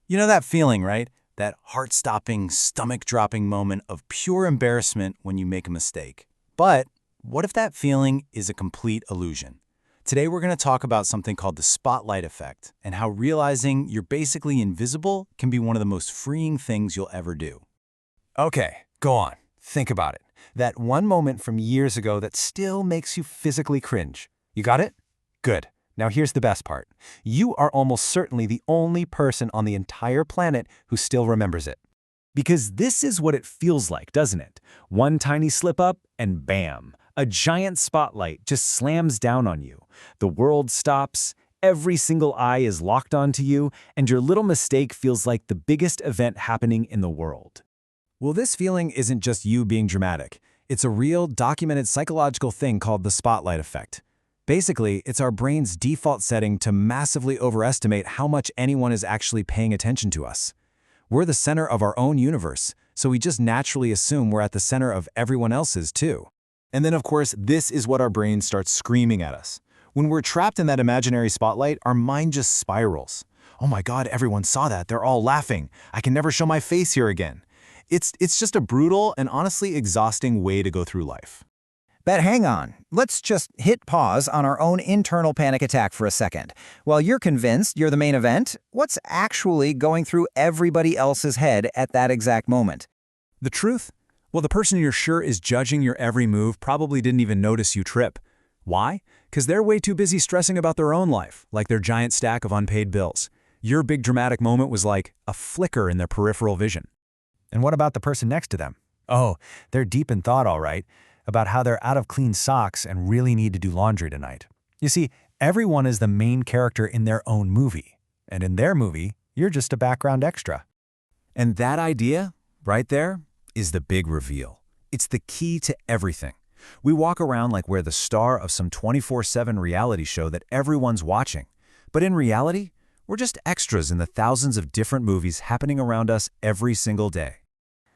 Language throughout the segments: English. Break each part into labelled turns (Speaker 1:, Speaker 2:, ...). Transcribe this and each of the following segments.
Speaker 1: You know that feeling, right? That heart-stopping, stomach-dropping moment of pure embarrassment when you make a mistake. But what if that feeling is a complete illusion? Today we're going to talk about something called the spotlight effect and how realizing you're basically invisible can be one of the most freeing things you'll ever do.
Speaker 2: Okay, go on. Think about it. That one moment from years ago that still makes you physically cringe. You got it? Good. Now here's the best part. You are almost certainly the only person on the entire planet who still remembers it. Because this is what it feels like, doesn't it? One tiny slip up and bam, a giant spotlight just slams down on you. The world stops, every single eye is locked onto you, and your little mistake feels like the biggest event happening in the world.
Speaker 1: Well, this feeling isn't just you being dramatic. It's a real, documented psychological thing called the spotlight effect. Basically, it's our brain's default setting to massively overestimate how much anyone is actually paying attention to us. We're the center of our own universe, so we just naturally assume we're at the center of everyone else's too. And then, of course, this is what our brain starts screaming at us. When we're trapped in that imaginary spotlight, our mind just spirals. Oh my God, everyone saw that. They're all laughing. I can never show my face here again. It's just a brutal and honestly exhausting way to go through life.
Speaker 3: But hang on, let's just hit pause on our own internal panic attack for a second. While you're convinced you're the main event, what's actually going through everybody else's head at that exact moment?
Speaker 4: The truth? Well, the person you're sure is judging your every move probably didn't even notice you trip. Why? Because they're way too busy stressing about their own life, like their giant stack of unpaid bills. Your big dramatic moment was like a flicker in their peripheral vision.
Speaker 2: And what about the person next to them? Oh, they're deep in thought, all right, about how they're out of clean socks and really need to do laundry tonight. You see, everyone is the main character in their own movie. And in their movie, you're just a background extra.
Speaker 1: And that idea, right there, is the big reveal. It's the key to everything. We walk around like we're the star of some 24/7 reality show that everyone's watching. But in reality, we're just extras in the thousands of different movies happening around us every single day.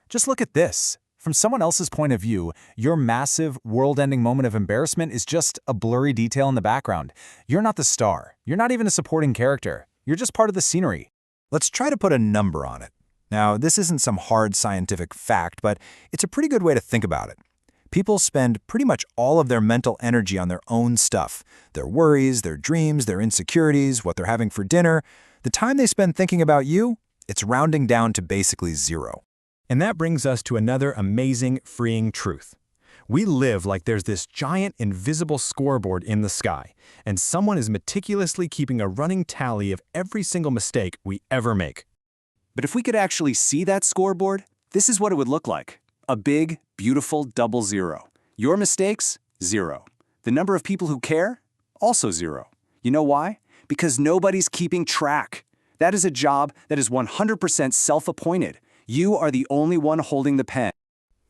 Speaker 1: Just look at this. From someone else's point of view, your massive, world-ending moment of embarrassment is just a blurry detail in the background. You're not the star. You're not even a supporting character. You're just part of the scenery. Let's try to put a number on it. Now, this isn't some hard scientific fact, but it's a pretty good way to think about it. People spend pretty much all of their mental energy on their own stuff. Their worries, their dreams, their insecurities, what they're having for dinner. The time they spend thinking about you, it's rounding down to basically zero.
Speaker 4: And that brings us to another amazing, freeing truth. We live like there's this giant, invisible scoreboard in the sky, and someone is meticulously keeping a running tally of every single mistake we ever make.
Speaker 1: But if we could actually see that scoreboard, this is what it would look like. A big, beautiful double zero. Your mistakes? Zero. The number of people who care? Also zero. You know why? Because nobody's keeping track. That is a job that is 100% self-appointed. You are the only one holding the pen.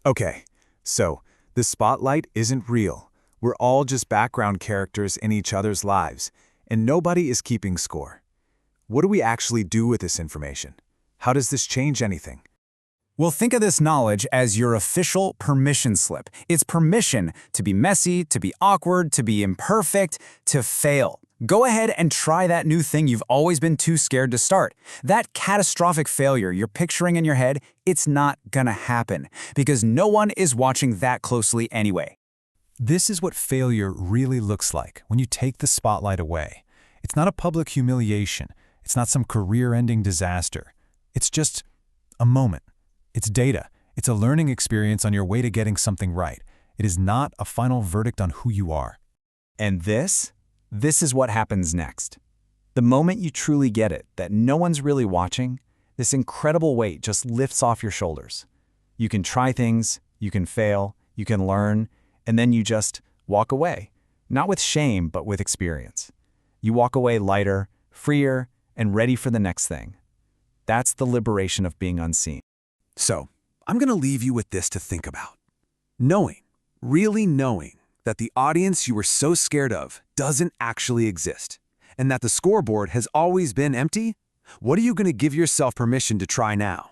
Speaker 4: Okay, so the spotlight isn't real. We're all just background characters in each other's lives, and nobody is keeping score. What do we actually do with this information? How does this change anything?
Speaker 5: Well, think of this knowledge as your official permission slip. It's permission to be messy, to be awkward, to be imperfect, to fail. Go ahead and try that new thing you've always been too scared to start. That catastrophic failure you're picturing in your head, it's not gonna happen because no one is watching that closely anyway.
Speaker 4: This is what failure really looks like when you take the spotlight away. It's not a public humiliation. It's not some career-ending disaster. It's just a moment. It's data. It's a learning experience on your way to getting something right. It is not a final verdict on who you are.
Speaker 5: And this is what happens next. The moment you truly get it, that no one's really watching, this incredible weight just lifts off your shoulders. You can try things, you can fail, you can learn, and then you just walk away. Not with shame, but with experience. You walk away lighter, freer, and ready for the next thing. That's the liberation of being unseen.
Speaker 4: So, I'm going to leave you with this to think about. Knowing, really knowing, that the audience you were so scared of doesn't actually exist, and that the scoreboard has always been empty, what are you going to give yourself permission to try now?